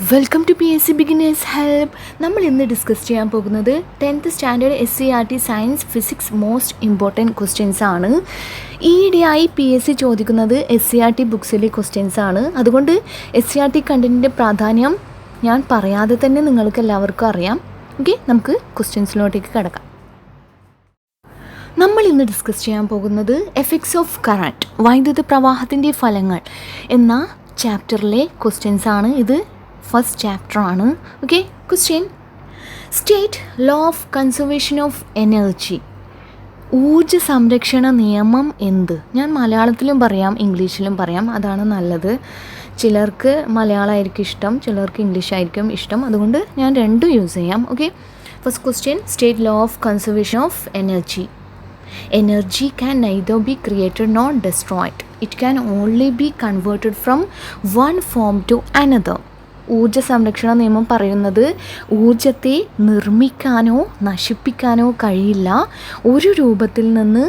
Welcome to PSC beginners help. നമ്മൾ ഇന്ന് discuss ചെയ്യാൻ പോകുന്നത് 10th standard SCERT science physics most important questions ആണ്. ഈയിടെയായി PSC ചോദിക്കുന്നത് SCERT ബുക്സിലെ ക്വസ്റ്റ്യൻസ് ആണ്. അതുകൊണ്ട് SCERT കണ്ടൻറ്റിൻ്റെ പ്രാധാന്യം ഞാൻ പറയാതെ തന്നെ നിങ്ങൾക്ക് എല്ലാവർക്കും അറിയാം. ഓക്കെ, നമുക്ക് ക്വസ്റ്റ്യൻസിലോട്ടേക്ക് കിടക്കാം. നമ്മൾ ഇന്ന് ഡിസ്കസ് ചെയ്യാൻ പോകുന്നത് എഫക്ട്സ് ഓഫ് കറണ്ട്, വൈദ്യുത പ്രവാഹത്തിൻ്റെ ഫലങ്ങൾ എന്ന ചാപ്റ്ററിലെ ക്വസ്റ്റ്യൻസ് ആണ്. ഇത് ഫസ്റ്റ് ചാപ്റ്റർ ആണ്. Okay, question: state law of conservation of energy. ഊർജ സംരക്ഷണ നിയമം എന്ത്? ഞാൻ മലയാളത്തിലും പറയാം ഇംഗ്ലീഷിലും പറയാം, അതാണ് നല്ലത്. ചിലർക്ക് മലയാളമായിരിക്കും ഇഷ്ടം, ചിലർക്ക് ഇംഗ്ലീഷ് ആയിരിക്കും ഇഷ്ടം, അതുകൊണ്ട് ഞാൻ രണ്ടും യൂസ് ചെയ്യാം. Okay, first question: state law of conservation of energy. Energy can neither be created nor destroyed. It can only be converted from one form to another. ഊർജ സംരക്ഷണ നിയമം പറയുന്നത് ഊർജത്തെ നിർമ്മിക്കാനോ നശിപ്പിക്കാനോ കഴിയില്ല, ഒരു രൂപത്തിൽ നിന്ന്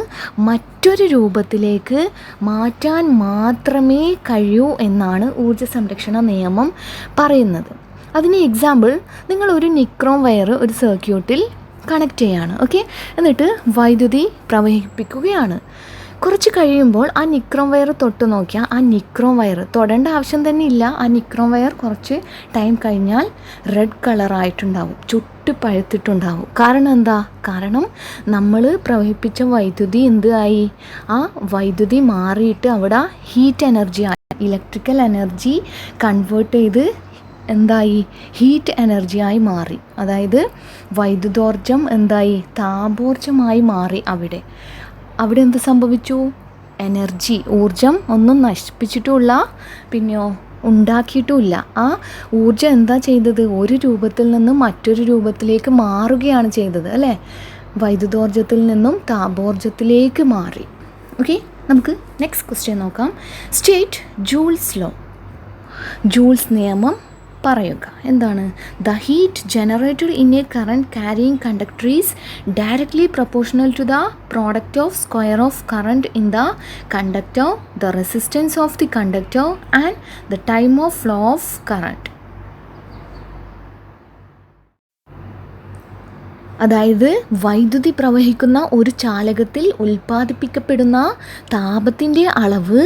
മറ്റൊരു രൂപത്തിലേക്ക് മാറ്റാൻ മാത്രമേ കഴിയൂ എന്നാണ് ഊർജ സംരക്ഷണ നിയമം പറയുന്നത്. അതിന് എക്സാമ്പിൾ, നിങ്ങൾ ഒരു നിക്രോം വയർ ഒരു സർക്യൂട്ടിൽ കണക്ട് ചെയ്യാണ്. ഓക്കെ, എന്നിട്ട് വൈദ്യുതി പ്രവഹിപ്പിക്കുകയാണ്. കുറച്ച് കഴിയുമ്പോൾ ആ നിക്രോം വയർ തൊട്ട് നോക്കിയാൽ ആ നിക്രോം വയർ തൊടേണ്ട ആവശ്യം തന്നെ ഇല്ല. ആ നിക്രോം വയർ കുറച്ച് ടൈം കഴിഞ്ഞാൽ റെഡ് കളറായിട്ടുണ്ടാവും, ചുട്ട് പഴുത്തിട്ടുണ്ടാവും. കാരണം എന്താ? കാരണം നമ്മൾ പ്രവഹിപ്പിച്ച വൈദ്യുതി എന്തായി? ആ വൈദ്യുതി മാറിയിട്ട് അവിടെ ഹീറ്റ് എനർജി ആയി, ഇലക്ട്രിക്കൽ എനർജി കൺവേർട്ട് ചെയ്ത് എന്തായി? ഹീറ്റ് എനർജിയായി മാറി. അതായത് വൈദ്യുതോർജം എന്തായി? താപോർജമായി മാറി. അവിടെ എന്ത് സംഭവിച്ചു? എനർജി, ഊർജം ഒന്നും നശിപ്പിച്ചിട്ടുമില്ല, പിന്നെയോ ഉണ്ടാക്കിയിട്ടുമില്ല. ആ ഊർജം എന്താ ചെയ്തത്? ഒരു രൂപത്തിൽ നിന്ന് മറ്റൊരു രൂപത്തിലേക്ക് മാറുകയാണ് ചെയ്തത്, അല്ലേ? വൈദ്യുതോർജത്തിൽ നിന്നും താപോർജത്തിലേക്ക് മാറി. ഓക്കെ, നമുക്ക് നെക്സ്റ്റ് ക്വസ്റ്റ്യൻ നോക്കാം. State Joule's law. ജൂൾസ് നിയമം പറയുക. എന്താണ്? The heat generated in a current carrying conductor is directly proportional to the product of square of current in the conductor, the resistance of the conductor and the time of flow of current. അതായത് വൈദ്യുതി പ്രവഹിക്കുന്ന ഒരു ചാലകത്തിൽ ഉൽപ്പാദിപ്പിക്കപ്പെടുന്ന താപത്തിൻ്റെ അളവ്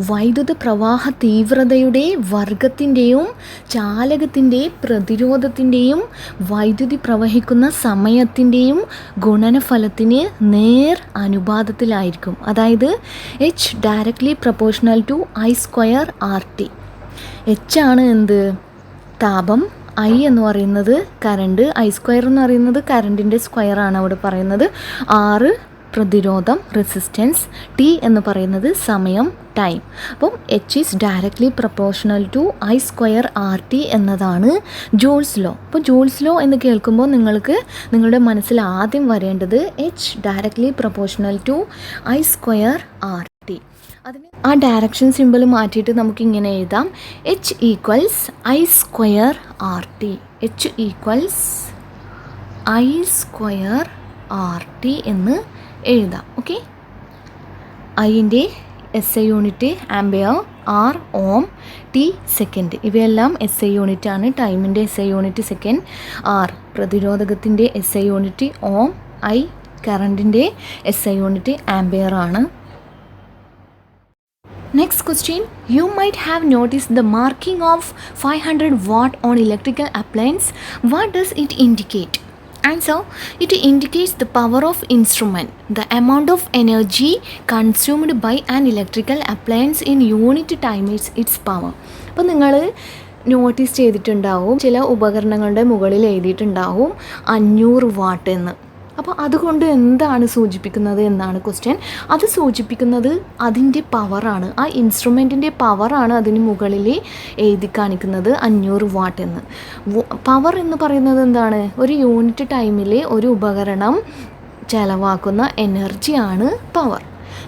വൈദ്യുത പ്രവാഹ തീവ്രതയുടെ വർഗത്തിൻ്റെയും ചാലകത്തിൻ്റെ പ്രതിരോധത്തിൻ്റെയും വൈദ്യുതി പ്രവഹിക്കുന്ന സമയത്തിൻ്റെയും ഗുണനഫലത്തിന് നേർ അനുപാതത്തിലായിരിക്കും. അതായത് H directly proportional to I²RT. H ആണ് എന്ത്? താപം. I എന്ന് പറയുന്നത് കറണ്ട്, I² എന്ന് പറയുന്നത് കറണ്ടിൻ്റെ സ്ക്വയറാണ് അവിടെ പറയുന്നത്. R പ്രതിരോധം, റെസിസ്റ്റൻസ്. T എന്ന് പറയുന്നത് സമയം, ടൈം. അപ്പം H is directly proportional to I²RT എന്നതാണ് ജൂൾസ് ലോ. അപ്പോൾ ജൂൾസ് ലോ എന്ന് കേൾക്കുമ്പോൾ നിങ്ങൾക്ക് നിങ്ങളുടെ മനസ്സിൽ ആദ്യം വരേണ്ടത് H directly proportional to I²RT. അതിന് ആ ഡയറക്ഷൻ സിമ്പിൾ മാറ്റിയിട്ട് നമുക്കിങ്ങനെ എഴുതാം: H equals I²RT. H equals I²RT എന്ന് എഴുതാം. ഓക്കെ, ഐൻ്റെ SI unit ampere, R ohm, T second. ഇവയെല്ലാം SI യൂണിറ്റ് ആണ്. ടൈമിൻ്റെ SI യൂണിറ്റ് സെക്കൻഡ്, R പ്രതിരോധകത്തിൻ്റെ SI യൂണിറ്റ് ഓം, I കറണ്ടിൻ്റെ SI യൂണിറ്റ് ആംബിയർ ആണ്. Next question: you might have noticed the marking of 500 watt on electrical appliance. What does it indicate? Answer: it indicates the power of instrument, the amount of energy consumed by an electrical appliance in unit time is its power. അപ്പോൾ നിങ്ങൾ notice ചെയ്തിട്ടുണ്ടാവും, ചില ഉപകരണങ്ങളുടെ മുകളിൽ എഴുതിയിട്ടുണ്ടാവും 500 what എന്ന്. അപ്പോൾ അതുകൊണ്ട് എന്താണ് സൂചിപ്പിക്കുന്നത് എന്നാണ് ക്വസ്റ്റ്യൻ. അത് സൂചിപ്പിക്കുന്നത് അതിൻ്റെ പവറാണ്, ആ ഇൻസ്ട്രുമെൻറ്റിൻ്റെ പവറാണ് അതിന് മുകളിൽ എഴുതി കാണിക്കുന്നത് 500 വാട്ട് എന്ന്. പവർ എന്ന് പറയുന്നത് എന്താണ്? ഒരു യൂണിറ്റ് ടൈമിൽ ഒരു ഉപകരണം ചെലവാക്കുന്ന എനർജിയാണ് power.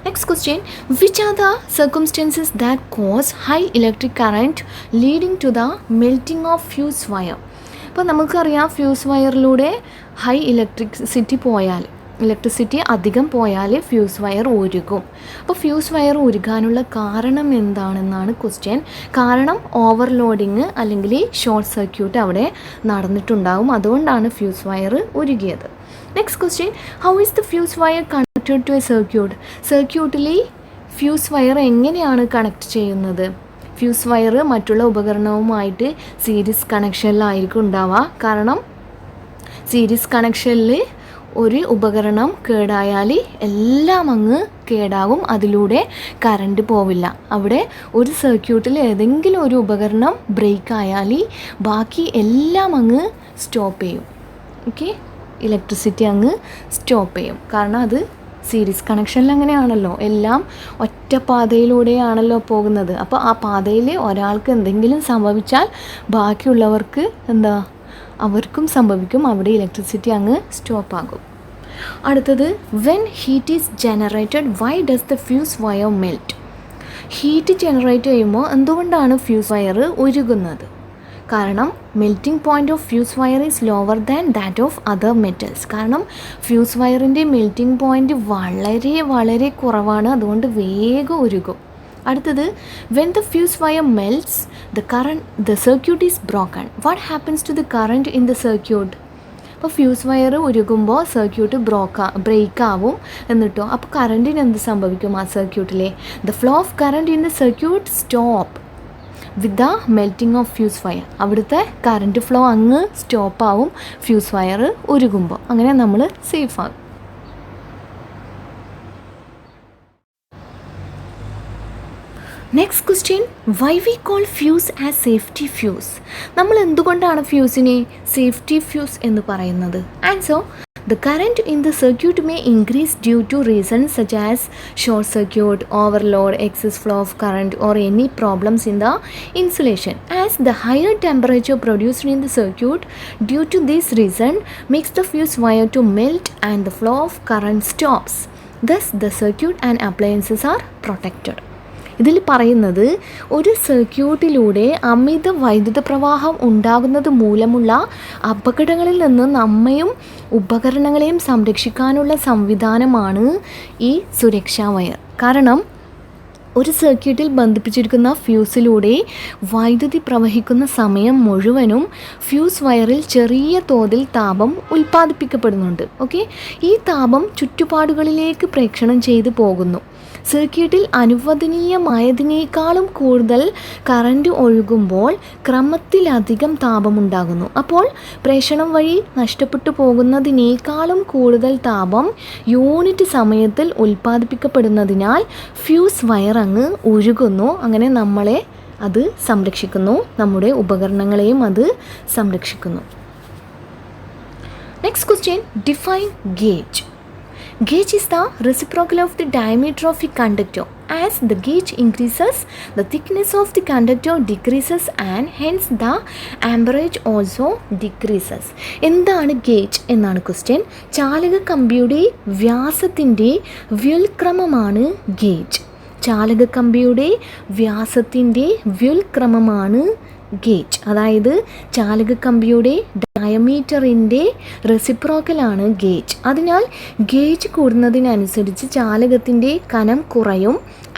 Next question: which are the circumstances that cause high electric current leading to the melting of fuse wire? അപ്പോൾ നമുക്കറിയാം, ഫ്യൂസ് വയറിലൂടെ ഹൈ ഇലക്ട്രിസിറ്റി പോയാൽ ഇലക്ട്രിസിറ്റി അധികം പോയാൽ ഫ്യൂസ് വയർ ഉരുകും. അപ്പോൾ ഫ്യൂസ് വയർ ഉരുകാനുള്ള കാരണം എന്താണെന്നാണ് ക്വസ്റ്റ്യൻ. കാരണം ഓവർലോഡിങ് അല്ലെങ്കിൽ ഷോർട്ട് സർക്യൂട്ട് അവിടെ നടന്നിട്ടുണ്ടാകും, അതുകൊണ്ടാണ് ഫ്യൂസ് വയർ ഉരുകിയത്. Next question, how is the fuse wire connected to a circuit? സർക്യൂട്ടിൽ ഫ്യൂസ് വയർ എങ്ങനെയാണ് കണക്ട് ചെയ്യുന്നത്? ഫ്യൂസ് വയർ മറ്റുള്ള ഉപകരണവുമായിട്ട് സീരീസ് കണക്ഷനിലായിരിക്കും ഉണ്ടാവുക. കാരണം സീരീസ് കണക്ഷനിൽ ഒരു ഉപകരണം കേടായാൽ എല്ലാം അങ്ങ് കേടാവും, അതിലൂടെ കറണ്ട് പോവില്ല. അവിടെ ഒരു സർക്യൂട്ടിൽ ഏതെങ്കിലും ഒരു ഉപകരണം ബ്രേക്ക് ആയാൽ ബാക്കി എല്ലാം അങ്ങ് സ്റ്റോപ്പ് ചെയ്യും. ഓക്കെ, ഇലക്ട്രിസിറ്റി അങ്ങ് സ്റ്റോപ്പ് ചെയ്യും. കാരണം അത് സീരീസ് കണക്ഷനിൽ അങ്ങനെയാണല്ലോ, എല്ലാം ഒറ്റ പാതയിലൂടെയാണല്ലോ പോകുന്നത്. അപ്പോൾ ആ പാതയിൽ ഒരാൾക്ക് എന്തെങ്കിലും സംഭവിച്ചാൽ ബാക്കിയുള്ളവർക്ക് അവർക്കും സംഭവിക്കും, അവിടെ ഇലക്ട്രിസിറ്റി അങ്ങ് സ്റ്റോപ്പ് ആകും. അടുത്തത്, when heat is generated why does the fuse wire melt? Heat generate ചെയ്യുമ്പോൾ എന്തുകൊണ്ടാണ് ഫ്യൂസ് വയർ ഉരുകുന്നത്? കാരണം melting point of fuse wire is lower than that of other metals. കാരണം ഫ്യൂസ് വയറിൻ്റെ മെൽറ്റിംഗ് പോയിൻ്റ് വളരെ വളരെ കുറവാണ്, അതുകൊണ്ട് വേഗം ഉരുകും. അടുത്തത്, when the fuse wire melts the circuit is broken. What happens to the current in the circuit? അപ്പോൾ ഫ്യൂസ് വയർ ഉരുകുമ്പോൾ സർക്യൂട്ട് ബ്രേക്ക് ആവും എന്നിട്ടോ. അപ്പോൾ കറണ്ടിന് എന്ത് സംഭവിക്കും ആ സർക്യൂട്ടിലെ? The flow of current in the circuit stop with the melting of fuse wire. അവിടുത്തെ കറണ്ട് ഫ്ലോ അങ്ങ് സ്റ്റോപ്പാവും ഫ്യൂസ് വയർ ഉരുകുമ്പോൾ. അങ്ങനെ നമ്മൾ സേഫ് ആകും. Next question, why we call fuse as safety fuse? നമ്മൾ എന്തുകൊണ്ടാണ് ഫ്യൂസിനെ സേഫ്റ്റി ഫ്യൂസ് എന്ന് പറയുന്നത്? Answer, the current in the circuit may increase due to reasons such as short circuit, overload, excess flow of current, or any problems in the insulation. As the higher temperature produced in the circuit due to this reason makes the fuse wire to melt and the flow of current stops. Thus the circuit and appliances are protected. ഇതിൽ പറയുന്നത്, ഒരു സർക്യൂട്ടിലൂടെ അമിത വൈദ്യുത പ്രവാഹം ഉണ്ടാകുന്നത് മൂലമുള്ള അപകടങ്ങളിൽ നിന്ന് നമ്മയും ഉപകരണങ്ങളെയും സംരക്ഷിക്കാനുള്ള സംവിധാനമാണ് ഈ സുരക്ഷാ വയർ. കാരണം ഒരു സർക്യൂട്ടിൽ ബന്ധിപ്പിച്ചിരിക്കുന്ന ഫ്യൂസിലൂടെ വൈദ്യുതി പ്രവഹിക്കുന്ന സമയം മുഴുവനും ഫ്യൂസ് വയറിൽ ചെറിയ തോതിൽ താപം ഉൽപ്പാദിപ്പിക്കപ്പെടുന്നുണ്ട്. ഓക്കെ, ഈ താപം ചുറ്റുപാടുകളിലേക്ക് പ്രേക്ഷണം ചെയ്തു പോകുന്നു. സർക്യൂട്ടിൽ അനുവദനീയമായതിനേക്കാളും കൂടുതൽ കറണ്ട് ഒഴുകുമ്പോൾ ക്രമത്തിലധികം താപമുണ്ടാകുന്നു. അപ്പോൾ പ്രേഷണം വഴി നഷ്ടപ്പെട്ടു പോകുന്നതിനേക്കാളും കൂടുതൽ താപം യൂണിറ്റ് സമയത്തിൽ ഉൽപ്പാദിപ്പിക്കപ്പെടുന്നതിനാൽ ഫ്യൂസ് വയർ അങ്ങ് ഒഴുകുന്നു. അങ്ങനെ നമ്മളെ അത് സംരക്ഷിക്കുന്നു, നമ്മുടെ ഉപകരണങ്ങളെയും അത് സംരക്ഷിക്കുന്നു. Next question, define gauge. Gauge is the reciprocal of the diameter of a conductor. As the gauge increases, the thickness of the conductor decreases and hence the amperage also decreases. എന്താണ് ഗേജ് എന്നാണ് question. ചാലക കമ്പിയുടെ വ്യാസത്തിൻ്റെ വ്യുൽക്രമമാണ് gauge. ചാലക കമ്പിയുടെ വ്യാസത്തിൻ്റെ വ്യുൽക്രമമാണ് gauge. അതായത് ചാലക കമ്പിയുടെ ഡയമീറ്ററിൻ്റെ റെസിപ്രോക്കലാണ് gauge. അതിനാൽ gauge കൂടുന്നതിനനുസരിച്ച് ചാലകത്തിൻ്റെ കനം കുറയും,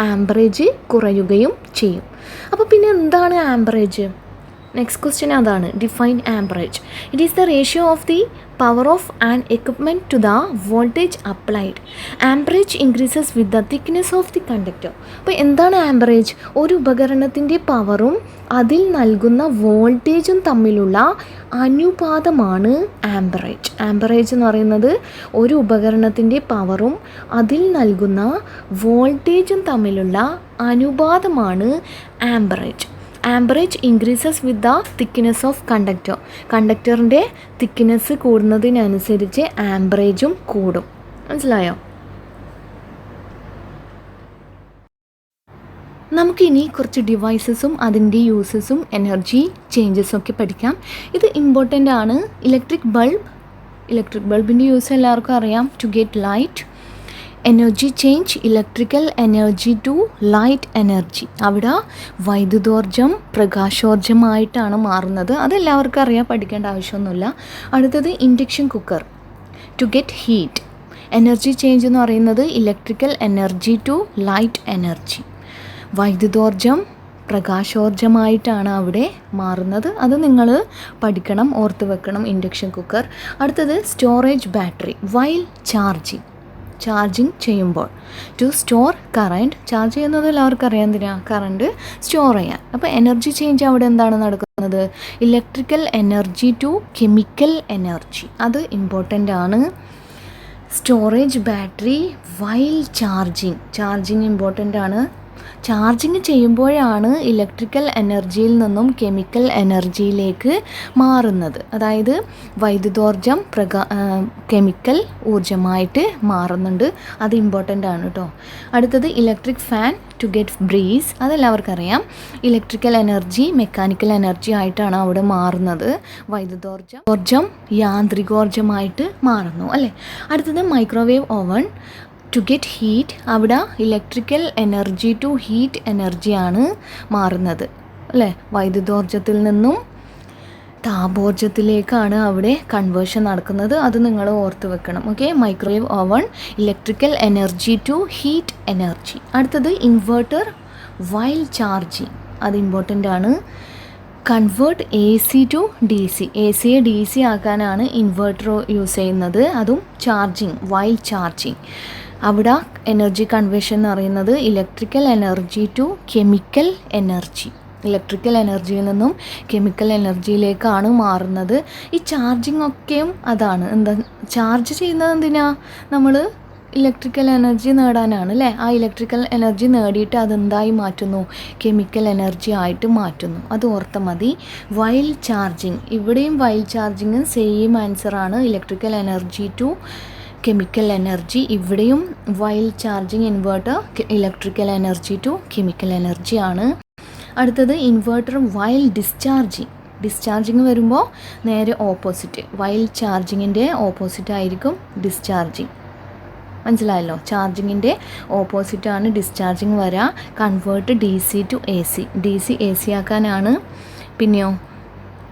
ആംബറേജ് കുറയുകയും ചെയ്യും. അപ്പോൾ പിന്നെ എന്താണ് ആംബറേജ്? നെക്സ്റ്റ് ക്വസ്റ്റ്യൻ അതാണ്, define amperage. It is the ratio of the power of an equipment to the voltage applied. Amperage increases with the thickness of the conductor. അപ്പോൾ എന്താണ് ആംബറേജ്? ഒരു ഉപകരണത്തിൻ്റെ പവറും അതിൽ നൽകുന്ന വോൾട്ടേജും തമ്മിലുള്ള അനുപാതമാണ് ആംബറേജ്. ആംബറേജ് എന്ന് പറയുന്നത് ഒരു ഉപകരണത്തിൻ്റെ പവറും അതിൽ നൽകുന്ന വോൾട്ടേജും തമ്മിലുള്ള അനുപാതമാണ് amperage. Amperage increases with the thickness of conductor. കണ്ടക്ടറിൻ്റെ തിക്നെസ് കൂടുന്നതിനനുസരിച്ച് ആംബറേജും കൂടും. മനസ്സിലായോ? നമുക്കിനി കുറച്ച് ഡിവൈസസും അതിൻ്റെ യൂസസും എനർജി ചേഞ്ചസും ഒക്കെ പഠിക്കാം. ഇത് ഇമ്പോർട്ടൻ്റ് ആണ്. ഇലക്ട്രിക് ബൾബിൻ്റെ യൂസ് എല്ലാവർക്കും അറിയാം. To get light, energy change, electrical energy to light energy. അവിടെ വൈദ്യുതോർജ്ജം പ്രകാശോർജ്ജമായിട്ടാണ് മാറുന്നത്. അതെല്ലാവർക്കും അറിയാം, പഠിക്കേണ്ട ആവശ്യമൊന്നുമില്ല. അടുത്തത് induction cooker, to get heat. Energy change എന്ന് പറയുന്നത് electrical energy to light energy. വൈദ്യുതോർജ്ജം പ്രകാശോർജ്ജമായിട്ടാണ് അവിടെ മാറുന്നത്. അത് നിങ്ങൾ പഠിക്കണം, ഓർത്ത് വെക്കണം. Induction cooker. അടുത്തത് സ്റ്റോറേജ് ബാറ്ററി വൈൽ ചാർജിങ് ചെയ്യുമ്പോൾ. ടു സ്റ്റോർ കറണ്ട്, ചാർജ് ചെയ്യുന്നത് എല്ലാവർക്കും അറിയാം, എന്തിനാ? കറണ്ട് സ്റ്റോർ ചെയ്യാൻ. അപ്പോൾ എനർജി ചേഞ്ച് അവിടെ എന്താണ് നടക്കുന്നത്? Electrical energy to chemical energy. അത് ഇമ്പോർട്ടൻ്റ് ആണ്. Storage battery while charging important ആണ്. ചാർജിങ് ചെയ്യുമ്പോഴാണ് ഇലക്ട്രിക്കൽ എനർജിയിൽ നിന്നും കെമിക്കൽ എനർജിയിലേക്ക് മാറുന്നത്. അതായത് വൈദ്യുതോർജ്ജം കെമിക്കൽ ഊർജ്ജമായിട്ട് മാറുന്നുണ്ട്. അത് ഇമ്പോർട്ടൻ്റ് ആണ് കേട്ടോ. അടുത്തത് electric fan to get breeze. അതെല്ലാവർക്കും അറിയാം. ഇലക്ട്രിക്കൽ എനർജി മെക്കാനിക്കൽ എനർജി ആയിട്ടാണ് അവിടെ മാറുന്നത്. വൈദ്യുതോർജ്ജം യാന്ത്രികോർജ്ജമായിട്ട് മാറുന്നു അല്ലേ. അടുത്തത് microwave oven to get heat. അവിടെ ഇലക്ട്രിക്കൽ എനർജി ടു ഹീറ്റ് എനർജിയാണ് മാറുന്നത് അല്ലേ. വൈദ്യുതോർജ്ജത്തിൽ നിന്നും താപോർജ്ജത്തിലേക്കാണ് അവിടെ കൺവേർഷൻ നടക്കുന്നത്. അത് നിങ്ങൾ ഓർത്ത് വെക്കണം. Okay. Microwave oven electrical energy to heat energy. അടുത്തത് ഇൻവെർട്ടർ വൈൽ ചാർജിങ്. അത് ഇമ്പോർട്ടൻ്റ് ആണ്. Convert AC to DC. AC യെ DC ആക്കാനാണ് ഇൻവെർട്ടർ യൂസ് ചെയ്യുന്നത്. അതും വൈൽ ചാർജിങ്. അവിടെ എനർജി കൺവേർഷൻ എന്ന് പറയുന്നത് electrical energy to chemical energy. Electrical എനർജിയിൽ നിന്നും കെമിക്കൽ എനർജിയിലേക്കാണ് മാറുന്നത്. ഈ ചാർജിങ് ഒക്കെയും അതാണ്. എന്താ ചാർജ് ചെയ്യുന്നത്? എന്തിനാ? നമ്മൾ ഇലക്ട്രിക്കൽ എനർജി നേടാനാണ് അല്ലേ. ആ ഇലക്ട്രിക്കൽ എനർജി നേടിയിട്ട് അതെന്തായി മാറ്റുന്നു? കെമിക്കൽ എനർജി ആയിട്ട് മാറ്റുന്നു. അത് ഓർത്താൽ മതി. While charging. ഇവിടെയും വൈൽ ചാർജിങ്ങും സെയിം ആൻസറാണ്. Electrical energy to chemical energy. ഇവിടെയും while charging inverter electrical energy to chemical energy ആണ്. അടുത്തത് ഇൻവെർട്ടർ വൈൽ ഡിസ്ചാർജിങ് വരുമ്പോൾ നേരെ ഓപ്പോസിറ്റ്. വൈൽ ചാർജിങ്ങിൻ്റെ ഓപ്പോസിറ്റ് ആയിരിക്കും ഡിസ്ചാർജിങ്. മനസ്സിലായല്ലോ. ചാർജിങ്ങിൻ്റെ ഓപ്പോസിറ്റാണ് ഡിസ്ചാർജിങ് വരിക. Convert DC to AC. DC AC ആക്കാനാണ്. പിന്നെയോ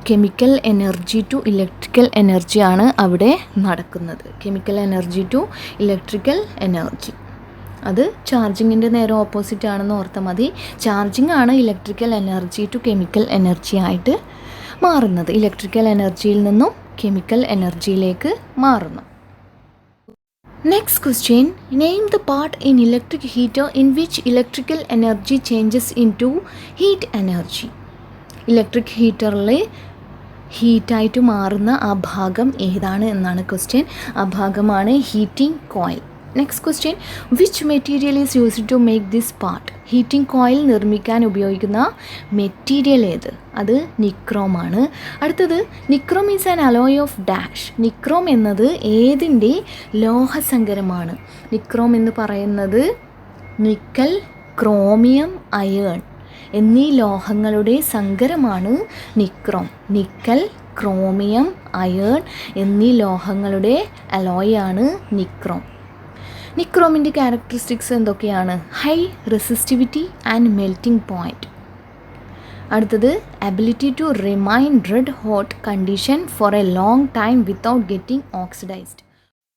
കെമിക്കൽ എനർജി ടു ഇലക്ട്രിക്കൽ എനർജിയാണ് അവിടെ നടക്കുന്നത്. Chemical energy to electrical energy. അത് ചാർജിങ്ങിൻ്റെ നേരെ ഓപ്പോസിറ്റ് ആണെന്ന് ഓർത്താൽ മതി. ചാർജിങ് ആണ് electrical energy to chemical energy ആയിട്ട് മാറുന്നത്. ഇലക്ട്രിക്കൽ എനർജിയിൽ നിന്നും കെമിക്കൽ എനർജിയിലേക്ക് മാറുന്നു. Next question. Name the part in electric heater in which electrical energy changes into heat energy. Electric ഹീറ്ററിൽ ഹീറ്റായിട്ട് മാറുന്ന ആ ഭാഗം ഏതാണ് എന്നാണ് ക്വസ്റ്റ്യൻ. ആ ഭാഗമാണ് heating coil. Next question. Which material is used to make this part. Heating coil നിർമ്മിക്കാൻ ഉപയോഗിക്കുന്ന മെറ്റീരിയൽ ഏത്? അത് നിക്രോമാണ്. അടുത്തത് nichrome is an alloy of dash. Nichrome എന്നത് ഏതിൻ്റെ ലോഹസങ്കരമാണ്? നിക്രോം എന്ന് പറയുന്നത് നിക്കൽ, ക്രോമിയം, അയേൺ എന്നീ ലോഹങ്ങളുടെ സങ്കരമാണ് നിക്രോം. നിക്കൽ, ക്രോമിയം, അയേൺ എന്നീ ലോഹങ്ങളുടെ അലോയാണ് നിക്രോം. നിക്രോമിൻ്റെ ക്യാരക്ടറിസ്റ്റിക്സ് എന്തൊക്കെയാണ്? High resistivity and melting point. അടുത്തത് ability to remain red hot condition for a long time without getting oxidised.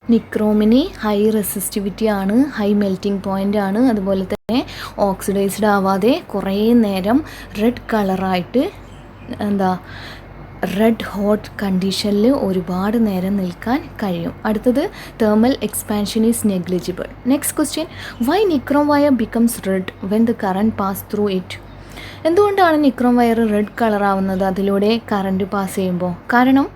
നിക്രോമിന് ഹൈ റെസിസ്റ്റിവിറ്റി ആണ്, ഹൈ മെൽറ്റിംഗ് പോയിൻ്റ് ആണ്, അതുപോലെ തന്നെ ഓക്സിഡൈസ്ഡ് ആവാതെ കുറേ നേരം റെഡ് കളറായിട്ട് റെഡ് ഹോട്ട് കണ്ടീഷനിൽ ഒരുപാട് നേരം നിൽക്കാൻ കഴിയും. അടുത്തത് thermal expansion is negligible. Next question. Why nichrome wire becomes red when the current pass through it. എന്തുകൊണ്ടാണ് നിക്രോം വയർ റെഡ് കളറാവുന്നത് അതിലൂടെ കറണ്ട് പാസ് ചെയ്യുമ്പോൾ? കാരണം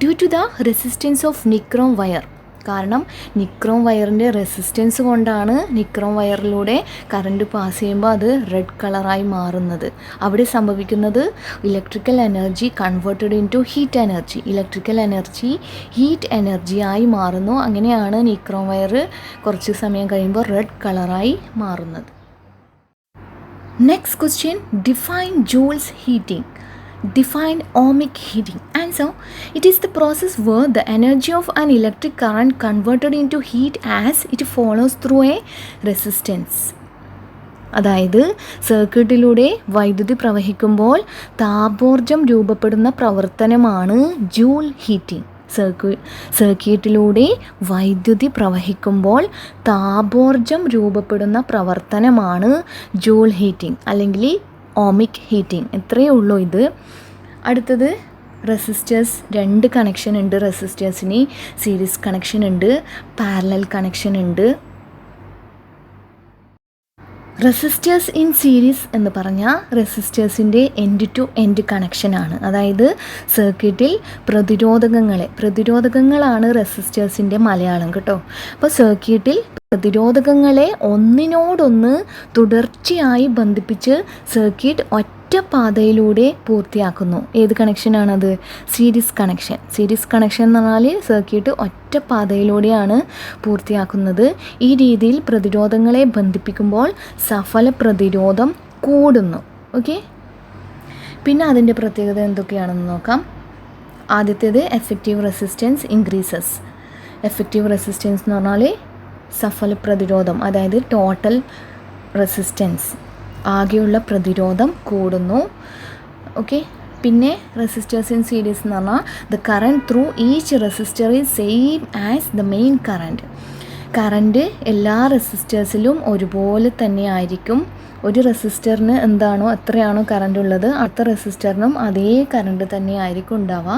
due to the resistance of nichrome wire. കാരണം നിക്രോം വയറിൻ്റെ റെസിസ്റ്റൻസ് കൊണ്ടാണ് nichrome വയറിലൂടെ current pass ചെയ്യുമ്പോൾ അത് റെഡ് കളറായി മാറുന്നത്. അവിടെ സംഭവിക്കുന്നത് electrical energy converted into heat energy. Electrical energy heat എനർജിയായി മാറുന്നു. അങ്ങനെയാണ് നിക്രോം വയർ കുറച്ച് സമയം കഴിയുമ്പോൾ റെഡ് കളറായി മാറുന്നത്. Next question. Define Joule's heating. Define ohmic heating. Answer. It is the process where the energy of an electric current converted into heat as it follows through a resistance. അതായത് സർക്യൂട്ടിലൂടെ വൈദ്യുതി പ്രവഹിക്കുമ്പോൾ താപോർജ്ജം രൂപപ്പെടുന്ന പ്രവർത്തനമാണ് joule heating. സർക്യൂട്ടിലൂടെ വൈദ്യുതി പ്രവഹിക്കുമ്പോൾ താപോർജ്ജം രൂപപ്പെടുന്ന പ്രവർത്തനമാണ് joule heating അല്ലെങ്കിൽ ohmic heating. ഇത്രയേ ഉള്ളൂ ഇത്. അടുത്തത് റെസിസ്റ്റേഴ്സ്. 2 കണക്ഷൻ ഉണ്ട് റെസിസ്റ്റേഴ്സിന്. സീരീസ് കണക്ഷൻ ഉണ്ട്, പാരലൽ കണക്ഷൻ ഉണ്ട്. റെസിസ്റ്റേഴ്സ് ഇൻ സീരീസ് എന്ന് പറഞ്ഞാൽ റെസിസ്റ്റേഴ്സിൻ്റെ എൻഡ് ടു എൻഡ് കണക്ഷനാണ്. അതായത് സർക്യൂട്ടിൽ പ്രതിരോധകങ്ങളാണ് റെസിസ്റ്റേഴ്സിൻ്റെ മലയാളം കേട്ടോ. അപ്പോൾ സർക്യൂട്ടിൽ പ്രതിരോധകങ്ങളെ ഒന്നിനോടൊന്ന് തുടർച്ചയായി ബന്ധിപ്പിച്ച് സർക്യൂട്ട് ഒറ്റ പാതയിലൂടെ പൂർത്തിയാക്കുന്നു. ഏത് കണക്ഷനാണത്? Series connection. സീരീസ് കണക്ഷൻ എന്ന് പറഞ്ഞാൽ സർക്യൂട്ട് ഒറ്റ പാതയിലൂടെയാണ് പൂർത്തിയാക്കുന്നത്. ഈ രീതിയിൽ പ്രതിരോധങ്ങളെ ബന്ധിപ്പിക്കുമ്പോൾ സഫല പ്രതിരോധം കൂടുന്നു. ഓക്കെ, പിന്നെ അതിൻ്റെ പ്രത്യേകത എന്തൊക്കെയാണെന്ന് നോക്കാം. ആദ്യത്തേത് effective resistance increases. Effective resistance എന്ന് പറഞ്ഞാൽ സഫല പ്രതിരോധം, അതായത് ടോട്ടൽ റെസിസ്റ്റൻസ്, ആകെയുള്ള പ്രതിരോധം കൂടുന്നു. ഓക്കെ, പിന്നെ റെസിസ്റ്റേഴ്സ് ഇൻ സീരീസ് എന്ന് പറഞ്ഞാൽ the current through each resistor is same as the main current. Current എല്ലാ റെസിസ്റ്റേഴ്സിലും ഒരുപോലെ തന്നെ ആയിരിക്കും. ഒരു റെസിസ്റ്ററിന് എന്താണോ എത്രയാണോ കറണ്ട് ഉള്ളത് അടുത്ത റെസിസ്റ്ററിനും അതേ കറണ്ട് തന്നെ ആയിരിക്കും ഉണ്ടാവുക.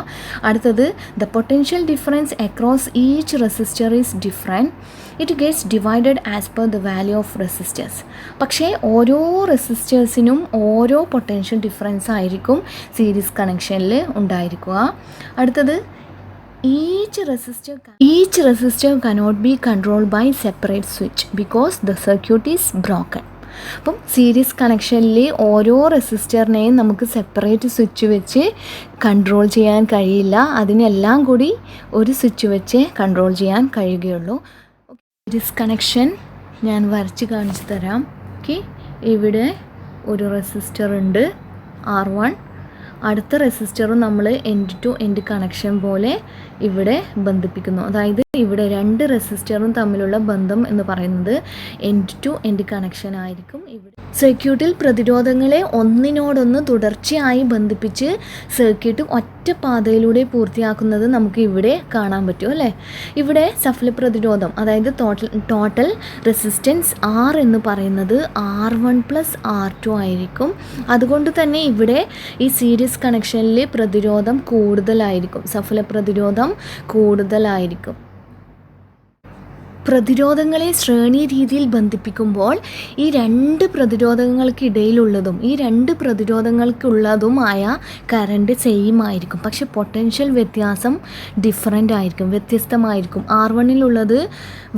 അടുത്തത് the potential difference across each resistor is different. It gets divided as per the value of resistors. പക്ഷേ ഓരോ റെസിസ്റ്റേഴ്സിനും ഓരോ പൊട്ടൻഷ്യൽ ഡിഫറൻസ് ആയിരിക്കും സീരീസ് കണക്ഷനിൽ ഉണ്ടായിരിക്കുക. അടുത്തത് each resistor cannot be controlled by separate switch because the circuit is broken. അപ്പം series കണക്ഷനിൽ ഓരോ റെസിസ്റ്ററിനെയും നമുക്ക് സെപ്പറേറ്റ് സ്വിച്ച് വെച്ച് കൺട്രോൾ ചെയ്യാൻ കഴിയില്ല. അതിനെല്ലാം കൂടി ഒരു സ്വിച്ച് വെച്ച് കൺട്രോൾ ചെയ്യാൻ കഴിയുകയുള്ളൂ. സീരീസ് കണക്ഷൻ ഞാൻ വരച്ച് കാണിച്ചു തരാം. ഓക്കെ, ഇവിടെ ഒരു റെസിസ്റ്റർ ഉണ്ട് R1. അടുത്ത റെസിസ്റ്ററും നമ്മൾ എൻഡ് ടു എൻഡ് കണക്ഷൻ പോലെ ഇവിടെ ബന്ധിപ്പിക്കുന്നു. അതായത് ഇവിടെ 2 റെസിസ്റ്ററും തമ്മിലുള്ള ബന്ധം എന്ന് പറയുന്നത് എൻഡ് ടു എൻഡ് കണക്ഷൻ ആയിരിക്കും. ഇവിടെ സർക്യൂട്ടിൽ പ്രതിരോധങ്ങളെ ഒന്നിനോടൊന്ന് തുടർച്ചയായി ബന്ധിപ്പിച്ച് സർക്യൂട്ട് ഒറ്റ പാതയിലൂടെ പൂർത്തിയാക്കുന്നത് നമുക്ക് ഇവിടെ കാണാൻ പറ്റും അല്ലേ. ഇവിടെ സഫല പ്രതിരോധം, അതായത് ടോട്ടൽ റെസിസ്റ്റൻസ് R എന്ന് പറയുന്നത് R1 + R2 ആയിരിക്കും. അതുകൊണ്ട് തന്നെ ഇവിടെ ഈ സീരീസ് കണക്ഷനിൽ പ്രതിരോധം കൂടുതലായിരിക്കും, സഫല പ്രതിരോധം കൂടുതലായിരിക്കും. പ്രതിരോധങ്ങളെ ശ്രേണി രീതിയിൽ ബന്ധിപ്പിക്കുമ്പോൾ ഈ 2 പ്രതിരോധങ്ങൾക്കിടയിലുള്ളതും ഈ 2 പ്രതിരോധങ്ങൾക്കുള്ളതുമായ കറണ്ട് സെയിം ആയിരിക്കും. പക്ഷെ പൊട്ടൻഷ്യൽ വ്യത്യാസം ഡിഫറൻ്റ് ആയിരിക്കും, വ്യത്യസ്തമായിരിക്കും. R1-ലുള്ളത്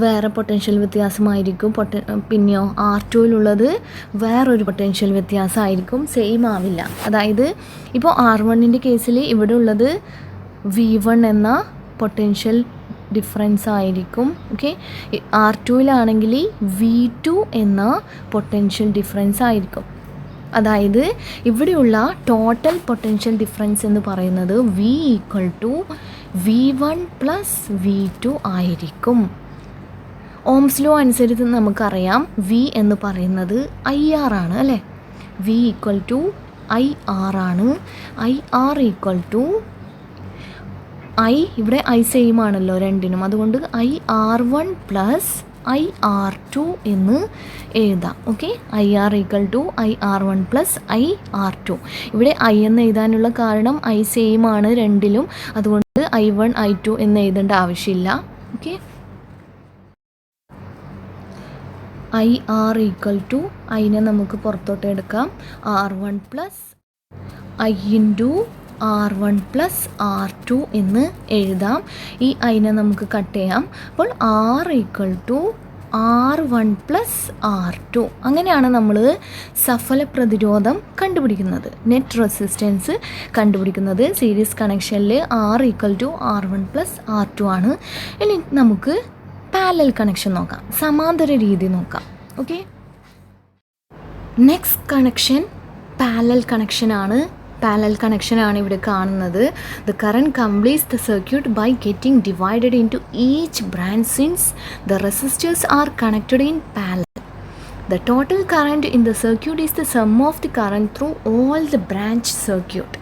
വേറെ പൊട്ടൻഷ്യൽ വ്യത്യാസമായിരിക്കും, പിന്നെയോ R2-ലുള്ളത് വേറൊരു പൊട്ടൻഷ്യൽ വ്യത്യാസമായിരിക്കും, സെയിം ആവില്ല. അതായത് ഇപ്പോൾ R1-ൻ്റെ കേസിൽ ഇവിടെ ഉള്ളത് V1 എന്ന പൊട്ടൻഷ്യൽ ഡിഫറൻസ് ആയിരിക്കും. ഓക്കെ, R2-ലാണെങ്കിൽ V2 എന്ന പൊട്ടൻഷ്യൽ ഡിഫറൻസ് ആയിരിക്കും. അതായത് ഇവിടെയുള്ള ടോട്ടൽ പൊട്ടൻഷ്യൽ ഡിഫറൻസ് എന്ന് പറയുന്നത് V = V1 + V2 ആയിരിക്കും. ഓംസ് ലോ അനുസരിച്ച് നമുക്കറിയാം V എന്ന് പറയുന്നത് IR ആണ് അല്ലേ. V = IR ആണ്. IR = ഇവിടെ I സെയിം ആണല്ലോ രണ്ടിനും, അതുകൊണ്ട് IR1 + IR2 എന്ന് എഴുതാം. Okay, IR = IR1 + IR2. ഇവിടെ I എന്ന് എഴുതാനുള്ള കാരണം I സെയിം ആണ് രണ്ടിലും, അതുകൊണ്ട് I1 I2 എന്ന് എഴുതേണ്ട ആവശ്യമില്ല. ഓക്കെ, IR = I-നെ നമുക്ക് പുറത്തോട്ട് എടുക്കാം, R1 + I × R1 + R2 എന്ന് എഴുതാം. ഈ I-നെ നമുക്ക് കട്ട് ചെയ്യാം. അപ്പോൾ R = R1 + R2. അങ്ങനെയാണ് നമ്മൾ സഫല പ്രതിരോധം കണ്ടുപിടിക്കുന്നത്, നെറ്റ് റെസിസ്റ്റൻസ് കണ്ടുപിടിക്കുന്നത്. സീരീസ് കണക്ഷനിൽ R = R1 + R2 ആണ്. ഇനി നമുക്ക് പാരലൽ കണക്ഷൻ നോക്കാം, സമാന്തര രീതി നോക്കാം. ഓക്കെ, നെക്സ്റ്റ് കണക്ഷൻ പാരലൽ കണക്ഷനാണ്. പാരലൽ കണക്ഷനാണ് ഇവിടെ കാണുന്നത്. The current completes the circuit by getting divided into each branch since the resistors are connected in parallel. The total current in the circuit is the sum of the current through all the branch circuit.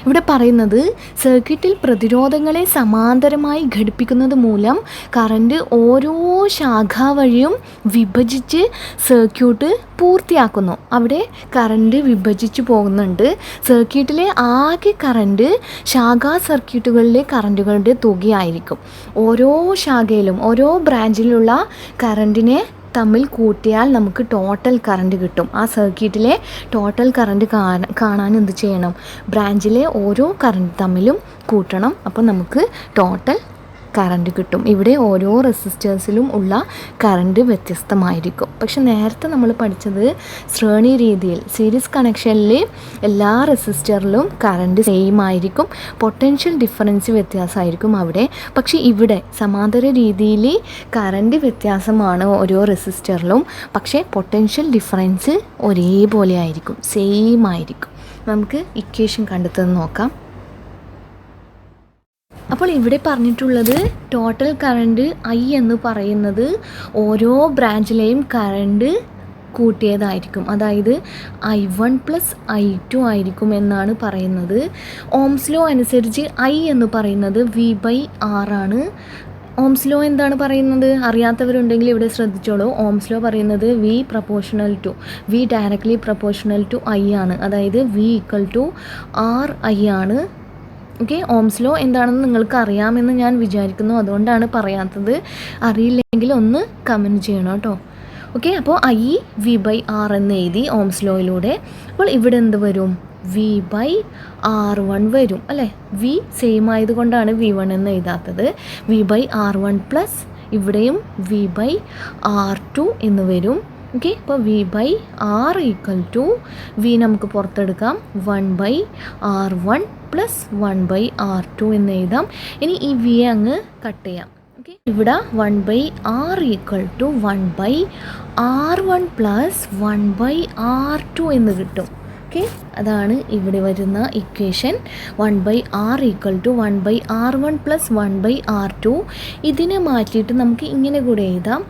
ഇവിടെ പറയുന്നത് സർക്യൂട്ടിൽ പ്രതിരോധങ്ങളെ സമാന്തരമായി ഘടിപ്പിക്കുന്നത് മൂലം current ഓരോ ശാഖ വഴിയും വിഭജിച്ച് circuit പൂർത്തിയാക്കുന്നു. അവിടെ കറണ്ട് വിഭജിച്ച് പോകുന്നുണ്ട്. സർക്യൂട്ടിലെ ആകെ കറണ്ട് ശാഖാ സർക്യൂട്ടുകളിലെ കറണ്ടുകളുടെ തുകയായിരിക്കും. ഓരോ ശാഖയിലും ഓരോ ബ്രാഞ്ചിലുള്ള കറണ്ടിനെ തമ്മിൽ കൂട്ടിയാൽ നമുക്ക് ടോട്ടൽ കറണ്ട് കിട്ടും. ആ സർക്യൂട്ടിലെ ടോട്ടൽ കറണ്ട് കാണാൻ എന്ത് ചെയ്യണം? ബ്രാഞ്ചിലെ ഓരോ കറണ്ട് തമ്മിലും കൂട്ടണം. അപ്പോൾ നമുക്ക് ടോട്ടൽ കറണ്ട് കിട്ടും. ഇവിടെ ഓരോ റെസിസ്റ്റേഴ്സിലും ഉള്ള കറണ്ട് വ്യത്യസ്തമായിരിക്കും. പക്ഷെ നേരത്തെ നമ്മൾ പഠിച്ചത് ശ്രേണി രീതിയിൽ സീരീസ് കണക്ഷനിൽ എല്ലാ റെസിസ്റ്ററിലും കറണ്ട് സെയിം ആയിരിക്കും. പൊട്ടൻഷ്യൽ ഡിഫറൻസ് വ്യത്യാസമായിരിക്കും അവിടെ. പക്ഷേ ഇവിടെ സമാന്തര രീതിയിൽ കറണ്ട് വ്യത്യാസമാണ് ഓരോ റെസിസ്റ്ററിലും. പക്ഷേ പൊട്ടൻഷ്യൽ ഡിഫറൻസ് ഒരേപോലെ ആയിരിക്കും, സെയിം ആയിരിക്കും. നമുക്ക് ഇക്വേഷൻ കണ്ടെത്തുന്നത് നോക്കാം. അപ്പോൾ ഇവിടെ പറഞ്ഞിട്ടുള്ളത് ടോട്ടൽ കറണ്ട് ഐ എന്ന് പറയുന്നത് ഓരോ ബ്രാഞ്ചിലെയും കറണ്ട് കൂട്ടിയതായിരിക്കും. അതായത് I1 + I2 ആയിരിക്കും എന്നാണ് പറയുന്നത്. ഓംസ് ലോ അനുസരിച്ച് ഐ എന്ന് പറയുന്നത് V/R ആണ്. ഓംസ് ലോ എന്താണ് പറയുന്നത്? അറിയാത്തവരുണ്ടെങ്കിൽ ഇവിടെ ശ്രദ്ധിച്ചോളൂ. ഓംസ് ലോ പറയുന്നത് V directly proportional to I ആണ്. അതായത് V = RI ആണ്. ഓക്കെ, ഓംസ് ലോ എന്താണെന്ന് നിങ്ങൾക്ക് അറിയാമെന്ന് ഞാൻ വിചാരിക്കുന്നു. അതുകൊണ്ടാണ് പറയാത്തത്. അറിയില്ലെങ്കിൽ ഒന്ന് കമൻറ്റ് ചെയ്യണം കേട്ടോ. ഓക്കെ, അപ്പോൾ V/R എന്ന് എഴുതി ഓംസ് ലോയിലൂടെ. അപ്പോൾ ഇവിടെ എന്ത് വരും? V/R1 വരും അല്ലേ? V സെയിം ആയതുകൊണ്ടാണ് V1 എന്ന് എഴുതാത്തത്. V/R1 പ്ലസ് ഇവിടെയും V/R2 എന്ന് വരും. ഓക്കെ, അപ്പോൾ V/R = V നമുക്ക് പുറത്തെടുക്കാം 1/R1 + 1/R2 എന്ന് എഴുതാം. ഇനി ഈ V അങ്ങ് കട്ട് ചെയ്യാം. ഓക്കെ, ഇവിടെ 1/R = 1/R1 + 1/R2 എന്ന് കിട്ടും. ഓക്കെ, അതാണ് ഇവിടെ വരുന്ന ഇക്വേഷൻ. 1/R = 1/R1 + 1/R2. ഇതിനെ മാറ്റിയിട്ട് നമുക്ക് ഇങ്ങനെ കൂടെ എഴുതാം.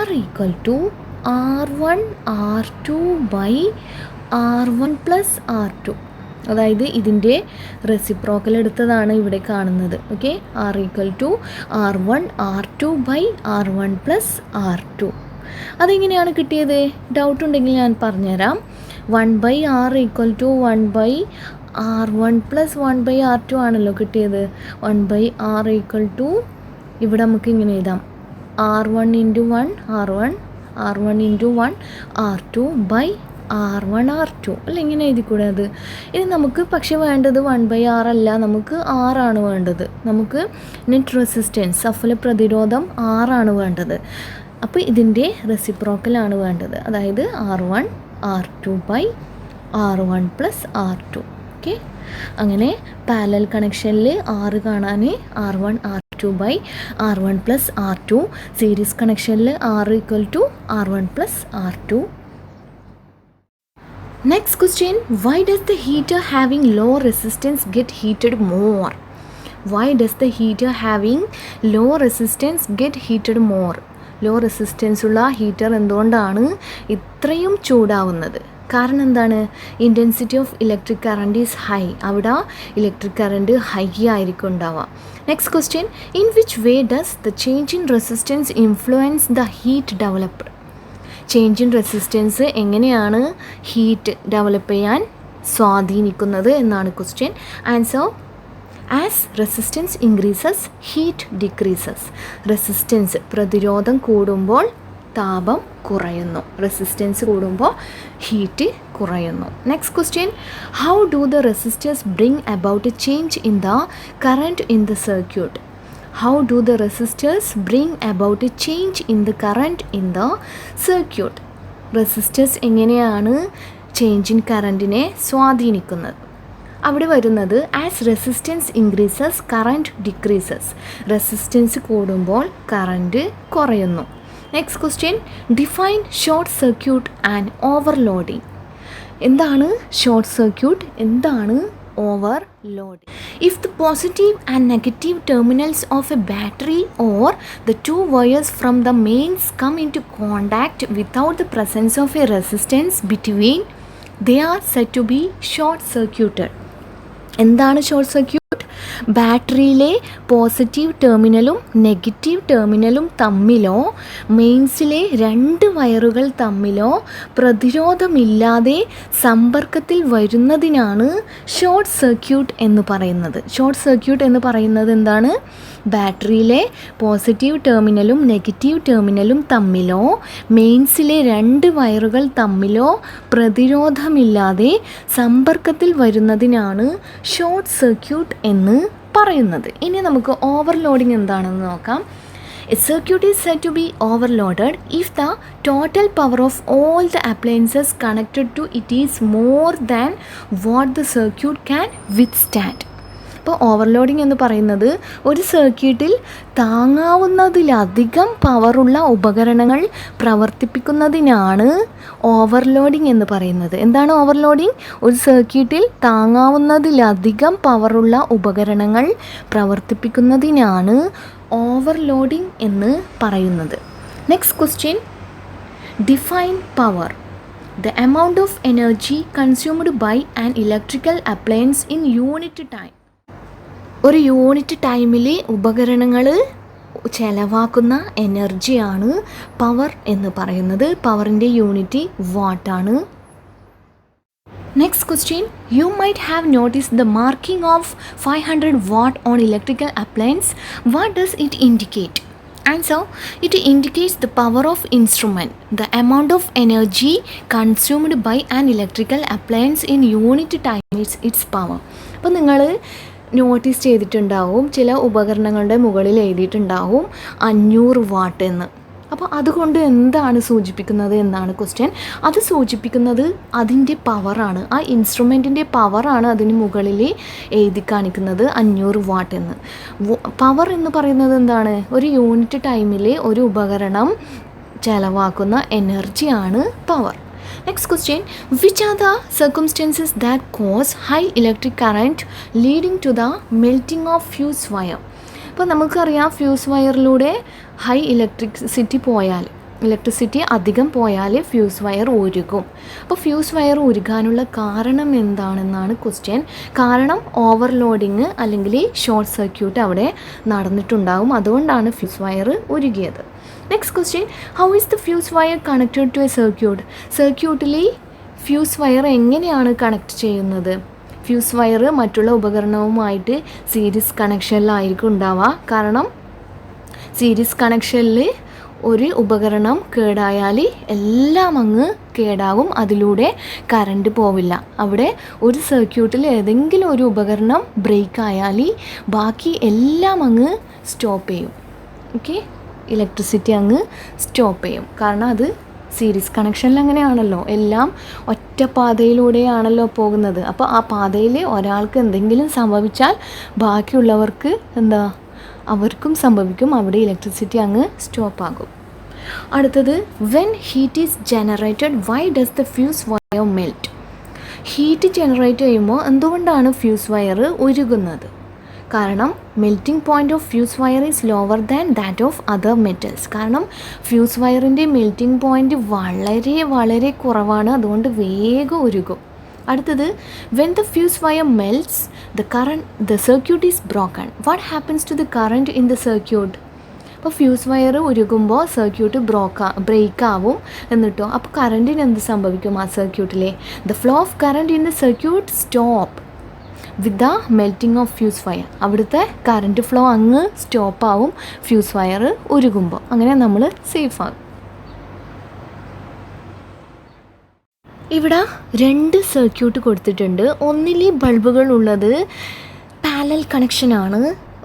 R = R1 R2/R1 + R2. അതായത് ഇതിൻ്റെ റെസിപ്രോക്കൽ എടുത്തതാണ് ഇവിടെ കാണുന്നത്. Okay, R = R1 R2/R1 + R2. അതെങ്ങനെയാണ് കിട്ടിയത്? ഡൗട്ട് ഉണ്ടെങ്കിൽ ഞാൻ പറഞ്ഞുതരാം. 1/R = 1/R1 + 1/R2 ആണല്ലോ കിട്ടിയത്. 1/R = ഇവിടെ നമുക്ക് ഇങ്ങനെ എഴുതാം. R1 × 1 R1 R1 × 1 R2/R1 R2 അല്ല, ഇങ്ങനെ എഴുതിക്കൂടെ അത്? ഇനി നമുക്ക് പക്ഷേ വേണ്ടത് 1/R അല്ല, നമുക്ക് R ആണ് വേണ്ടത്. നമുക്ക് നെറ്റ് റെസിസ്റ്റൻസ് സഫല പ്രതിരോധം R ആണ് വേണ്ടത്. അപ്പോൾ ഇതിൻ്റെ റെസിപ്രോക്കലാണ് വേണ്ടത്. അതായത് R1 R2/R1 + R2. ഓക്കെ, അങ്ങനെ പാരലൽ കണക്ഷനിൽ R കാണാൻ R1 R2/R1 + R2. സീരീസ് കണക്ഷനിൽ R = R1 + R2. Next question, why does the heater having low resistance get heated more? Why does the heater having low resistance get heated more? Low resistance ഉള്ള heater എന്തുകൊണ്ടാണ് ഇത്രയും ചൂടാവുന്നത്? കാരണം എന്താണ്? Intensity of electric current is high. അവിടെ electric current high ആയിരിക്കും ഉണ്ടാവുക. Next question, in which way does the change in resistance influence the heat developed? Change in resistance എങ്ങനെയാണ് ഹീറ്റ് ഡെവലപ്പ് ചെയ്യാൻ സ്വാധീനിക്കുന്നത് എന്നാണ് question. Answer, as resistance increases heat decreases. Resistance പ്രതിരോധം കൂടുമ്പോൾ താപം കുറയുന്നു. റെസിസ്റ്റൻസ് കൂടുമ്പോൾ ഹീറ്റ് കുറയുന്നു. Next question, how do the resistors bring about A change in the current in the circuit? How do the resistors bring about a change in the current in the circuit? Resistors എങ്ങനെയാണ് change in കറണ്ടിനെ സ്വാധീനിക്കുന്നത്? അവിടെ വരുന്നത് as resistance increases current decreases. Resistance കൂടുമ്പോൾ current കുറയുന്നു. Next question, define short circuit and overloading. എന്താണ് short circuit? എന്താണ് overloading? If the positive and negative terminals of a battery or the two wires from the mains come into contact without the presence of a resistance between, they are said to be short circuited. എന്താണ് short circuit? ബാറ്ററിയിലെ positive ടെർമിനലും negative ടെർമിനലും തമ്മിലോ മെയിൻസിലെ 2 വയറുകൾ തമ്മിലോ പ്രതിരോധമില്ലാതെ സമ്പർക്കത്തിൽ വരുന്നതിനാണ് short circuit എന്ന് പറയുന്നത്. Short circuit എന്ന് പറയുന്നത് എന്താണ്? ബാറ്ററിയിലെ പോസിറ്റീവ് ടെർമിനലും നെഗറ്റീവ് ടെർമിനലും തമ്മിലോ മെയിൻസിലെ 2 വയറുകൾ തമ്മിലോ പ്രതിരോധമില്ലാതെ സമ്പർക്കത്തിൽ വരുന്നതിനാണ് ഷോർട്ട് സർക്യൂട്ട് എന്ന് പറയുന്നത്. ഇനി നമുക്ക് ഓവർലോഡിങ് എന്താണെന്ന് നോക്കാം. A circuit is said to be overloaded if the total power of all the appliances connected to it is more than what the circuit can withstand. ഇപ്പോൾ ഓവർലോഡിങ് എന്ന് പറയുന്നത് ഒരു സർക്യൂട്ടിൽ താങ്ങാവുന്നതിലധികം പവറുള്ള ഉപകരണങ്ങൾ പ്രവർത്തിപ്പിക്കുന്നതിനാണ് ഓവർലോഡിങ് എന്ന് പറയുന്നത്. എന്താണ് ഓവർലോഡിങ്? ഒരു സർക്യൂട്ടിൽ താങ്ങാവുന്നതിലധികം പവറുള്ള ഉപകരണങ്ങൾ പ്രവർത്തിപ്പിക്കുന്നതിനാണ് ഓവർലോഡിങ് എന്ന് പറയുന്നത്. Next question, define power. The amount of energy consumed by an electrical appliance in unit time. ഒരു യൂണിറ്റ് ടൈമിൽ ഉപകരണങ്ങൾ ചെലവാക്കുന്ന എനർജിയാണ് പവർ എന്ന് പറയുന്നത്. പവറിൻ്റെ യൂണിറ്റ് വാട്ടാണ്. Next question, you might have noticed the marking of 500 watt on electrical appliance. What does it indicate? Answer, it indicates the power of instrument. The amount of energy consumed by an electrical appliance in unit time is its power. അപ്പോൾ നിങ്ങൾ notice ചെയ്തിട്ടുണ്ടാവും, ചില ഉപകരണങ്ങളുടെ മുകളിൽ എഴുതിയിട്ടുണ്ടാവും 500 what എന്ന്. അപ്പോൾ അതുകൊണ്ട് എന്താണ് സൂചിപ്പിക്കുന്നത് എന്നാണ് ക്വസ്റ്റ്യൻ. അത് സൂചിപ്പിക്കുന്നത് അതിൻ്റെ പവറാണ്, ആ ഇൻസ്ട്രുമെൻറ്റിൻ്റെ പവറാണ് അതിന് മുകളിൽ എഴുതി കാണിക്കുന്നത് 500 വാട്ട് എന്ന്. പവർ എന്ന് പറയുന്നത് എന്താണ്? ഒരു യൂണിറ്റ് ടൈമിൽ ഒരു ഉപകരണം ചെലവാക്കുന്ന എനർജിയാണ് power. Next question, which are the circumstances that cause high electric current leading to the melting of fuse wire? ഇപ്പോൾ നമുക്കറിയാം, ഫ്യൂസ് വയറിലൂടെ ഹൈ ഇലക്ട്രിസിറ്റി അധികം പോയാൽ ഫ്യൂസ് വയർ ഉരുകും. അപ്പോൾ ഫ്യൂസ് വയർ ഉരുകാനുള്ള കാരണം എന്താണെന്നാണ് ക്വസ്റ്റ്യൻ. കാരണം ഓവർലോഡിങ് അല്ലെങ്കിൽ ഷോർട്ട് സർക്യൂട്ട് അവിടെ നടന്നിട്ടുണ്ടാവും, അതുകൊണ്ടാണ് ഫ്യൂസ് വയർ ഉരുകിയത്. Next question, how is the fuse wire connected to a circuit? സർക്യൂട്ടിൽ ഫ്യൂസ് വയർ എങ്ങനെയാണ് കണക്ട് ചെയ്യുന്നത്? ഫ്യൂസ് വയർ മറ്റുള്ള ഉപകരണവുമായിട്ട് സീരീസ് കണക്ഷനിലായിരിക്കും ഉണ്ടാവുക. കാരണം സീരീസ് കണക്ഷനിൽ ഒരു ഉപകരണം കേടായാൽ എല്ലാം അങ്ങ് കേടാവും, അതിലൂടെ കറണ്ട് പോവില്ല. അവിടെ ഒരു സർക്യൂട്ടിൽ ഏതെങ്കിലും ഒരു ഉപകരണം ബ്രേക്ക് ആയാൽ ബാക്കി എല്ലാം അങ്ങ് സ്റ്റോപ്പ് ചെയ്യും. ഓക്കെ, ഇലക്ട്രിസിറ്റി അങ്ങ് സ്റ്റോപ്പ് ചെയ്യും. കാരണം അത് സീരീസ് കണക്ഷനിൽ അങ്ങനെയാണല്ലോ, എല്ലാം ഒറ്റ പാതയിലൂടെയാണല്ലോ പോകുന്നത്. അപ്പോൾ ആ പാതയിൽ ഒരാൾക്ക് എന്തെങ്കിലും സംഭവിച്ചാൽ ബാക്കിയുള്ളവർക്ക് അവർക്കും സംഭവിക്കും, അവിടെ ഇലക്ട്രിസിറ്റി അങ്ങ് സ്റ്റോപ്പ് ആകും. അടുത്തത്, when heat is generated why does the fuse wire melt? Heat generate ചെയ്യുമ്പോൾ എന്തുകൊണ്ടാണ് ഫ്യൂസ് വയർ ഉരുകുന്നത്? കാരണം melting point of fuse wire is lower than that of other metals. കാരണം ഫ്യൂസ് വയറിൻ്റെ മെൽറ്റിംഗ് പോയിൻ്റ് വളരെ വളരെ കുറവാണ്, അതുകൊണ്ട് വേഗം ഉരുകും. അടുത്തത്, when the fuse wire melts the circuit is broken. What happens to the current in the circuit? അപ്പോൾ ഫ്യൂസ് വയർ ഉരുകുമ്പോൾ സർക്യൂട്ട് ബ്രേക്ക് ആവും എന്നിട്ടോ. അപ്പോൾ കറണ്ടിന് എന്ത് സംഭവിക്കും ആ സർക്യൂട്ടിലെ? The flow of current in the circuit stop with the melting of fuse wire. അവിടുത്തെ കറണ്ട് ഫ്ലോ അങ്ങ് സ്റ്റോപ്പാവും ഫ്യൂസ് വയർ ഉരുകുമ്പോൾ. അങ്ങനെ നമ്മൾ സേഫ് ആകും. ഇവിടെ 2 സർക്യൂട്ട് കൊടുത്തിട്ടുണ്ട്. ഒന്നിൽ ബൾബുകൾ ഉള്ളത് പാരലൽ കണക്ഷനാണ്.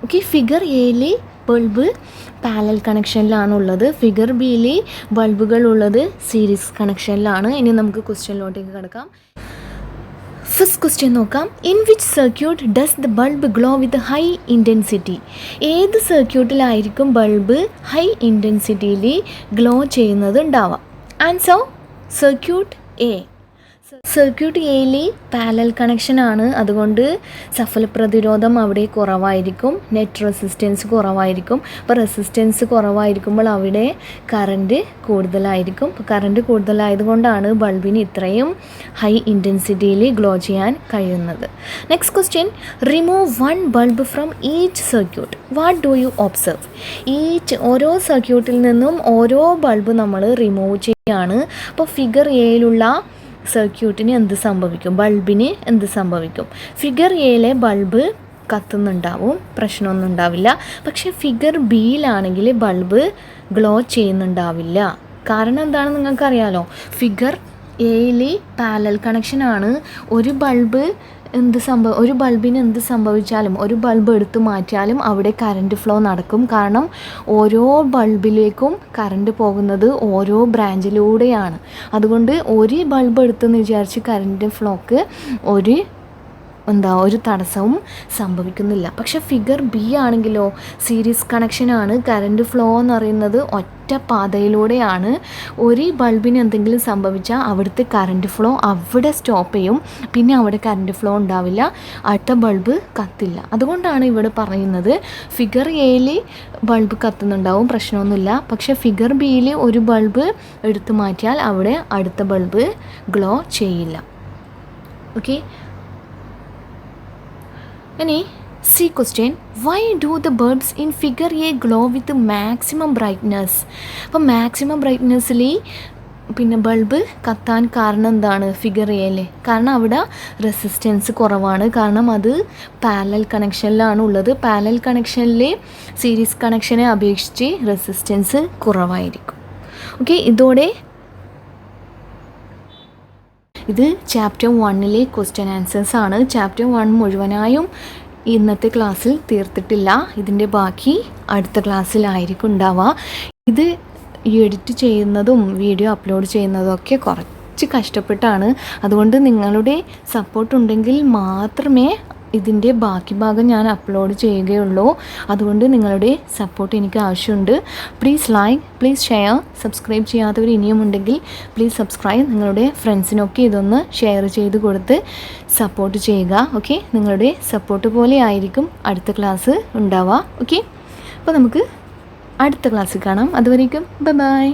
ഓക്കെ, ഫിഗർ എയിൽ ബൾബ് പാരലൽ കണക്ഷനിലാണുള്ളത്, ഫിഗർ ബിയിൽ ബൾബുകൾ ഉള്ളത് സീരീസ് കണക്ഷനിലാണ്. ഇനി നമുക്ക് ക്വസ്റ്റ്യനിലോട്ടേക്ക് കിടക്കാം. ഫസ്റ്റ് ക്വസ്റ്റ്യൻ നോക്കാം. In which circuit does the bulb glow with high intensity? ഏത് സർക്യൂട്ടിലായിരിക്കും ബൾബ് ഹൈ ഇൻറ്റൻസിറ്റിയിൽ ഗ്ലോ ചെയ്യുന്നത് ഉണ്ടാവാം? Answer, circuit A. സർക്യൂട്ട് എയിൽ പാരലൽ കണക്ഷനാണ്, അതുകൊണ്ട് സഫല പ്രതിരോധം അവിടെ കുറവായിരിക്കും, നെറ്റ് റെസിസ്റ്റൻസ് കുറവായിരിക്കും. അപ്പോൾ റെസിസ്റ്റൻസ് കുറവായിരിക്കുമ്പോൾ അവിടെ കറൻറ്റ് കൂടുതലായിരിക്കും. അപ്പോൾ കറൻറ്റ് കൂടുതലായതുകൊണ്ടാണ് ബൾബിന് ഇത്രയും ഹൈ ഇൻറ്റൻസിറ്റിയിൽ ഗ്ലോ ചെയ്യാൻ കഴിയുന്നത്. Next question, remove one bulb from each circuit, what do you observe? ഓരോ സർക്യൂട്ടിൽ നിന്നും ഓരോ ബൾബ് നമ്മൾ റിമൂവ് ചെയ്യുകയാണ്. അപ്പോൾ ഫിഗർ എയിലുള്ള സർക്യൂട്ടിന് എന്ത് സംഭവിക്കും, ബൾബിന് എന്ത് സംഭവിക്കും? ഫിഗർ എയിലെ ബൾബ് കത്തുന്നുണ്ടാവും, പ്രശ്നമൊന്നും ഉണ്ടാവില്ല. പക്ഷേ ഫിഗർ ബിയിലാണെങ്കിൽ ബൾബ് ഗ്ലോ ചെയ്യുന്നുണ്ടാവില്ല. കാരണം എന്താണെന്ന് നിങ്ങൾക്കറിയാലോ, ഫിഗർ എയിൽ പാരലൽ കണക്ഷനാണ്. ഒരു ബൾബിന് എന്ത് സംഭവിച്ചാലും, ഒരു ബൾബ് എടുത്തു മാറ്റിയാലും അവിടെ കറണ്ട് ഫ്ലോ നടക്കും. കാരണം ഓരോ ബൾബിലേക്കും കറണ്ട് പോകുന്നത് ഓരോ ബ്രാഞ്ചിലൂടെയാണ്. അതുകൊണ്ട് ഒരു ബൾബ് എടുത്തെന്ന് വിചാരിച്ച് കറണ്ട് ഫ്ലോക്ക് ഒരു തടസ്സവും സംഭവിക്കുന്നില്ല. പക്ഷേ ഫിഗർ ബി ആണെങ്കിലോ സീരീസ് കണക്ഷനാണ്. കറണ്ട് ഫ്ലോ എന്ന് പറയുന്നത് ഒറ്റ പാതയിലൂടെയാണ്. ഒരു ബൾബിന് എന്തെങ്കിലും സംഭവിച്ചാൽ അവിടുത്തെ കറണ്ട് ഫ്ലോ അവിടെ സ്റ്റോപ്പ് ചെയ്യും, പിന്നെ അവിടെ കറണ്ട് ഫ്ലോ ഉണ്ടാവില്ല, അടുത്ത ബൾബ് കത്തില്ല. അതുകൊണ്ടാണ് ഇവിടെ പറയുന്നത് ഫിഗർ എയിൽ ബൾബ് കത്തുന്നുണ്ടാവും, പ്രശ്നമൊന്നുമില്ല. പക്ഷേ ഫിഗർ ബിയിൽ ഒരു ബൾബ് എടുത്തു മാറ്റിയാൽ അവിടെ അടുത്ത ബൾബ് ഗ്ലോ ചെയ്യില്ല. ഓക്കെ, ഇനി C question, why do the bulbs in figure A glow with maximum brightness? അപ്പോൾ മാക്സിമം ബ്രൈറ്റ്നസ്സിൽ ബൾബ് കത്താൻ കാരണം എന്താണ് ഫിഗർ എയിൽ? കാരണം അവിടെ റെസിസ്റ്റൻസ് കുറവാണ്. കാരണം അത് പാരലൽ കണക്ഷനിലാണ് ഉള്ളത്. പാരലൽ കണക്ഷനിൽ സീരീസ് കണക്ഷനെ അപേക്ഷിച്ച് റെസിസ്റ്റൻസ് കുറവായിരിക്കും. ഓക്കെ, ഇതോടെ ഇത് ചാപ്റ്റർ 1 ക്വസ്റ്റ്യൻ ആൻസേഴ്സ് ആണ്. ചാപ്റ്റർ 1 മുഴുവനായും ഇന്നത്തെ ക്ലാസ്സിൽ തീർത്തിട്ടില്ല. ഇതിൻ്റെ ബാക്കി അടുത്ത ക്ലാസ്സിലായിരിക്കും ഉണ്ടാവുക. ഇത് എഡിറ്റ് ചെയ്യുന്നതും വീഡിയോ അപ്ലോഡ് ചെയ്യുന്നതും ഒക്കെ കുറച്ച് കഷ്ടപ്പെട്ടാണ്. അതുകൊണ്ട് നിങ്ങളുടെ സപ്പോർട്ട് ഉണ്ടെങ്കിൽ മാത്രമേ ഇതിൻ്റെ ബാക്കി ഭാഗം ഞാൻ അപ്ലോഡ് ചെയ്യുകയുള്ളൂ. അതുകൊണ്ട് നിങ്ങളുടെ സപ്പോർട്ട് എനിക്ക് ആവശ്യമുണ്ട്. Please like, please share. Subscribe ചെയ്യാത്തവർ ഇനിയും ഉണ്ടെങ്കിൽ പ്ലീസ് സബ്സ്ക്രൈബ്. നിങ്ങളുടെ ഫ്രണ്ട്സിനൊക്കെ ഇതൊന്ന് ഷെയർ ചെയ്ത് കൊടുത്ത് സപ്പോർട്ട് ചെയ്യുക. ഓക്കെ, നിങ്ങളുടെ സപ്പോർട്ട് പോലെ ആയിരിക്കും അടുത്ത ക്ലാസ് ഉണ്ടാവുക. ഓക്കെ, അപ്പോൾ നമുക്ക് അടുത്ത ക്ലാസ്സിൽ കാണാം. അതുവരേക്കും ബൈ ബൈ.